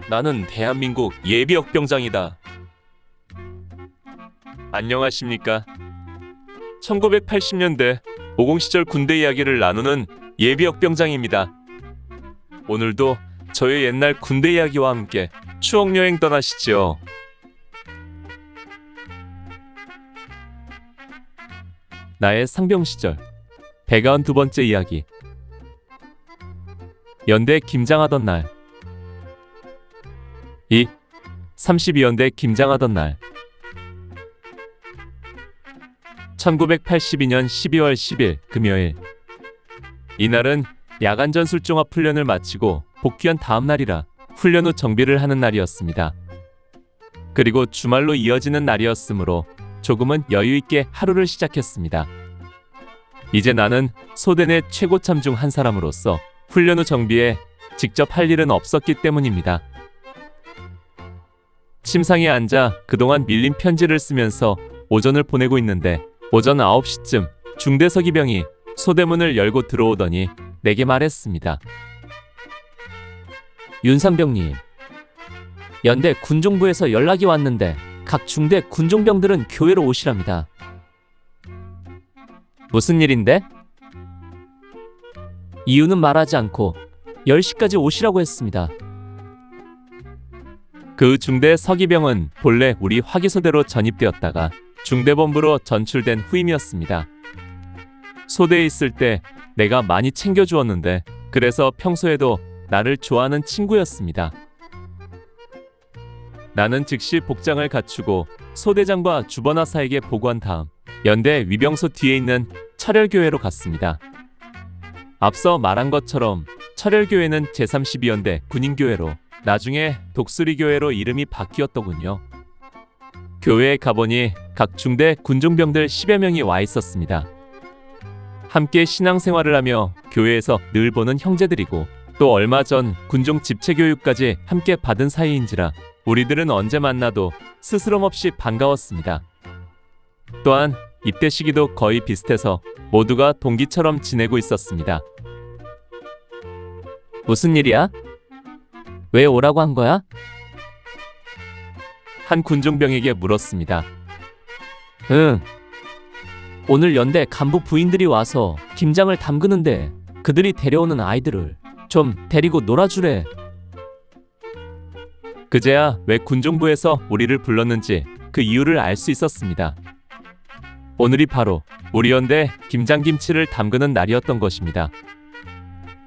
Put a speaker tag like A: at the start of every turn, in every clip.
A: 나는 대한민국 예비역병장이다. 안녕하십니까? 1980년대 50 시절 군대 이야기를 나누는 예비역병장입니다. 오늘도 저의 옛날 군대 이야기와 함께 추억여행 떠나시죠. 나의 상병 시절 192번째 이야기. 연대 김장하던 날. 32연대 김장하던 날. 1982년 12월 10일 금요일. 이날은 야간 전술 종합 훈련을 마치고 복귀한 다음 날이라 훈련 후 정비를 하는 날이었습니다. 그리고 주말로 이어지는 날이었으므로 조금은 여유 있게 하루를 시작했습니다. 이제 나는 소대 내 최고참 중 한 사람으로서 훈련 후 정비에 직접 할 일은 없었기 때문입니다. 침상에 앉아 그동안 밀린 편지를 쓰면서 오전을 보내고 있는데 오전 9시쯤 중대 서기병이 소대문을 열고 들어오더니 내게 말했습니다. 윤삼병님, 연대 군종부에서 연락이 왔는데 각 중대 군종병들은 교회로 오시랍니다. 무슨 일인데? 이유는 말하지 않고 10시까지 오시라고 했습니다. 그 중대 서기병은 본래 우리 화기소대로 전입되었다가 중대본부로 전출된 후임이었습니다. 소대에 있을 때 내가 많이 챙겨주었는데 그래서 평소에도 나를 좋아하는 친구였습니다. 나는 즉시 복장을 갖추고 소대장과 주번하사에게 보고한 다음 연대 위병소 뒤에 있는 철혈교회로 갔습니다. 앞서 말한 것처럼 철혈교회는 제32연대 군인교회로 나중에 독수리교회로 이름이 바뀌었더군요. 교회에 가보니 각 중대 군종병들 10여 명이 와 있었습니다. 함께 신앙생활을 하며 교회에서 늘 보는 형제들이고 또 얼마 전 군종 집체교육까지 함께 받은 사이인지라 우리들은 언제 만나도 스스럼 없이 반가웠습니다. 또한 입대 시기도 거의 비슷해서 모두가 동기처럼 지내고 있었습니다. 무슨 일이야? 왜 오라고 한 거야? 한 군종병에게 물었습니다. 오늘 연대 간부 부인들이 와서 김장을 담그는데 그들이 데려오는 아이들을 좀 데리고 놀아주래. 그제야 왜 군종부에서 우리를 불렀는지 그 이유를 알 수 있었습니다. 오늘이 바로 우리 연대 김장김치를 담그는 날이었던 것입니다.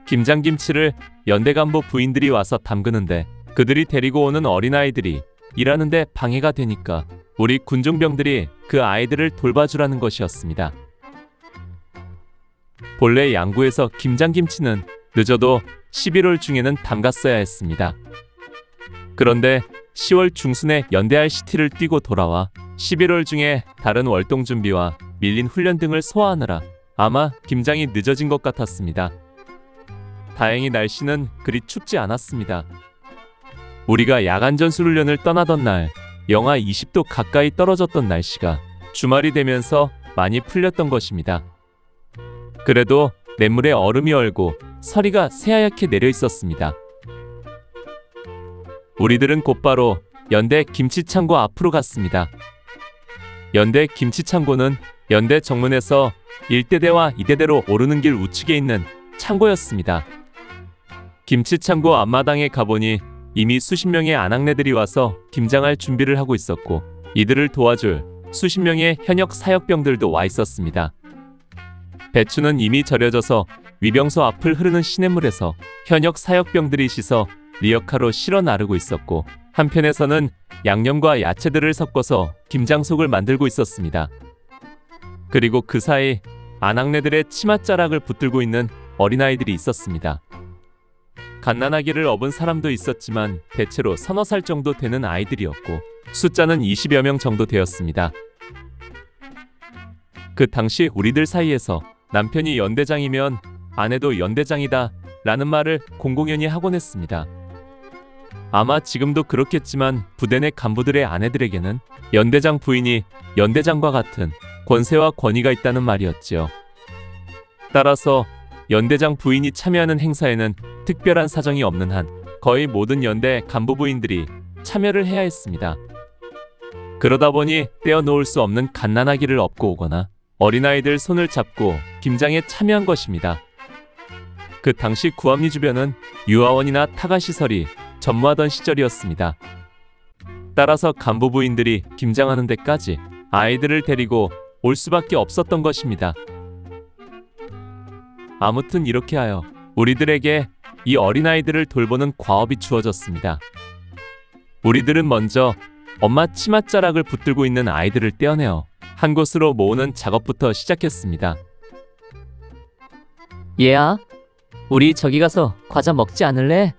A: 김장김치를 연대 간부 부인들이 와서 담그는데 그들이 데리고 오는 어린아이들이 일하는데 방해가 되니까 우리 군종병들이 그 아이들을 돌봐주라는 것이었습니다. 본래 양구에서 김장김치는 늦어도 11월 중에는 담갔어야 했습니다. 그런데 10월 중순에 연대 RCT를 뛰고 돌아와 11월 중에 다른 월동 준비와 밀린 훈련 등을 소화하느라 아마 김장이 늦어진 것 같았습니다. 다행히 날씨는 그리 춥지 않았습니다. 우리가 야간 전술 훈련을 떠나던 날 영하 20도 가까이 떨어졌던 날씨가 주말이 되면서 많이 풀렸던 것입니다. 그래도 냇물에 얼음이 얼고 서리가 새하얗게 내려 있었습니다. 우리들은 곧바로 연대 김치창고 앞으로 갔습니다. 연대 김치창고는 연대 정문에서 1대대와 2대대로 오르는 길 우측에 있는 창고였습니다. 김치창고 앞마당에 가보니 이미 수십 명의 아낙네들이 와서 김장할 준비를 하고 있었고 이들을 도와줄 수십 명의 현역 사역병들도 와 있었습니다. 배추는 이미 절여져서 위병소 앞을 흐르는 시냇물에서 현역 사역병들이 씻어 리어카로 실어 나르고 있었고 한편에서는 양념과 야채들을 섞어서 김장속을 만들고 있었습니다. 그리고 그 사이 아낙네들의 치맛자락을 붙들고 있는 어린아이들이 있었습니다. 갓난아기를 업은 사람도 있었지만 대체로 서너 살 정도 되는 아이들이었고 숫자는 20여 명 정도 되었습니다. 그 당시 우리들 사이에서 남편이 연대장이면 아내도 연대장이다 라는 말을 공공연히 하곤 했습니다. 아마 지금도 그렇겠지만 부대 내 간부들의 아내들에게는 연대장 부인이 연대장과 같은 권세와 권위가 있다는 말이었지요. 따라서 연대장 부인이 참여하는 행사에는 특별한 사정이 없는 한 거의 모든 연대 간부부인들이 참여를 해야 했습니다. 그러다 보니 떼어놓을 수 없는 갓난아기를 업고 오거나 어린아이들 손을 잡고 김장에 참여한 것입니다. 그 당시 구암리 주변은 유아원이나 타가시설이 전무하던 시절이었습니다. 따라서 간부부인들이 김장하는 데까지 아이들을 데리고 올 수밖에 없었던 것입니다. 아무튼 이렇게 하여 우리들에게 이 어린아이들을 돌보는 과업이 주어졌습니다. 우리들은 먼저 엄마 치맛자락을 붙들고 있는 아이들을 떼어내어 한 곳으로 모으는 작업부터 시작했습니다.
B: 얘야, 우리 저기 가서 과자 먹지 않을래?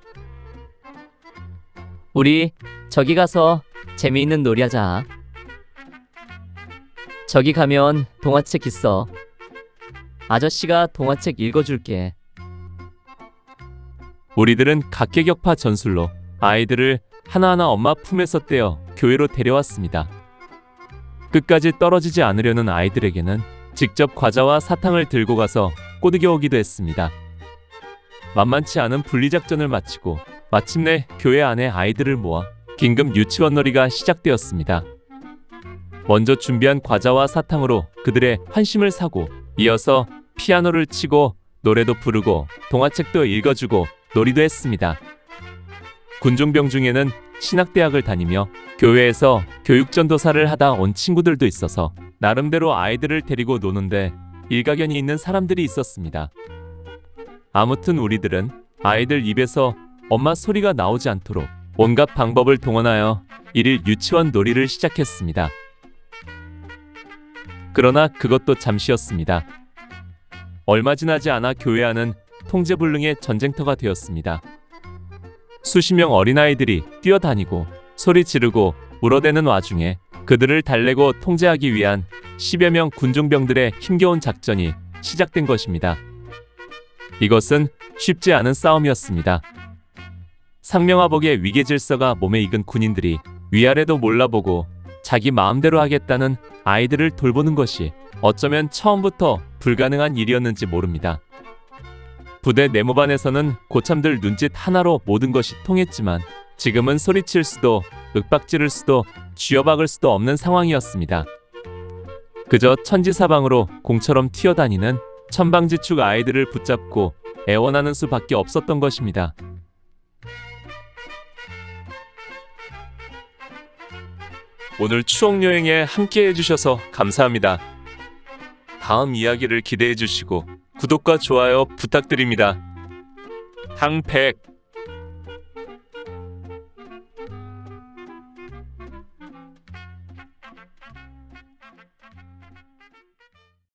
B: 우리 저기 가서 재미있는 놀이 하자. 저기 가면 동화책 있어. 아저씨가 동화책 읽어줄게.
A: 우리들은 각계격파 전술로 아이들을 하나하나 엄마 품에서 떼어 교회로 데려왔습니다. 끝까지 떨어지지 않으려는 아이들에게는 직접 과자와 사탕을 들고 가서 꼬드겨 오기도 했습니다. 만만치 않은 분리작전을 마치고 마침내 교회 안에 아이들을 모아 긴급 유치원 놀이가 시작되었습니다. 먼저 준비한 과자와 사탕으로 그들의 환심을 사고 이어서 피아노를 치고 노래도 부르고 동화책도 읽어주고 놀이도 했습니다. 군중병 중에는 신학대학을 다니며 교회에서 교육전도사를 하다 온 친구들도 있어서 나름대로 아이들을 데리고 노는데 일가견이 있는 사람들이 있었습니다. 아무튼 우리들은 아이들 입에서 엄마 소리가 나오지 않도록 온갖 방법을 동원하여 일일 유치원 놀이를 시작했습니다. 그러나 그것도 잠시였습니다. 얼마 지나지 않아 교회 안은 통제불능의 전쟁터가 되었습니다. 수십 명 어린아이들이 뛰어다니고 소리 지르고 울어대는 와중에 그들을 달래고 통제하기 위한 10여 명 군중병들의 힘겨운 작전이 시작된 것입니다. 이것은 쉽지 않은 싸움이었습니다. 상명하복의 위계질서가 몸에 익은 군인들이 위아래도 몰라보고 자기 마음대로 하겠다는 아이들을 돌보는 것이 어쩌면 처음부터 불가능한 일이었는지 모릅니다. 부대 내무반에서는 고참들 눈짓 하나로 모든 것이 통했지만 지금은 소리칠 수도 윽박지를 수도 쥐어박을 수도 없는 상황이었습니다. 그저 천지사방으로 공처럼 튀어다니는 천방지축 아이들을 붙잡고 애원하는 수밖에 없었던 것입니다. 오늘 추억여행에 함께 해주셔서 감사합니다. 다음 이야기를 기대해 주시고 구독과 좋아요 부탁드립니다. 항백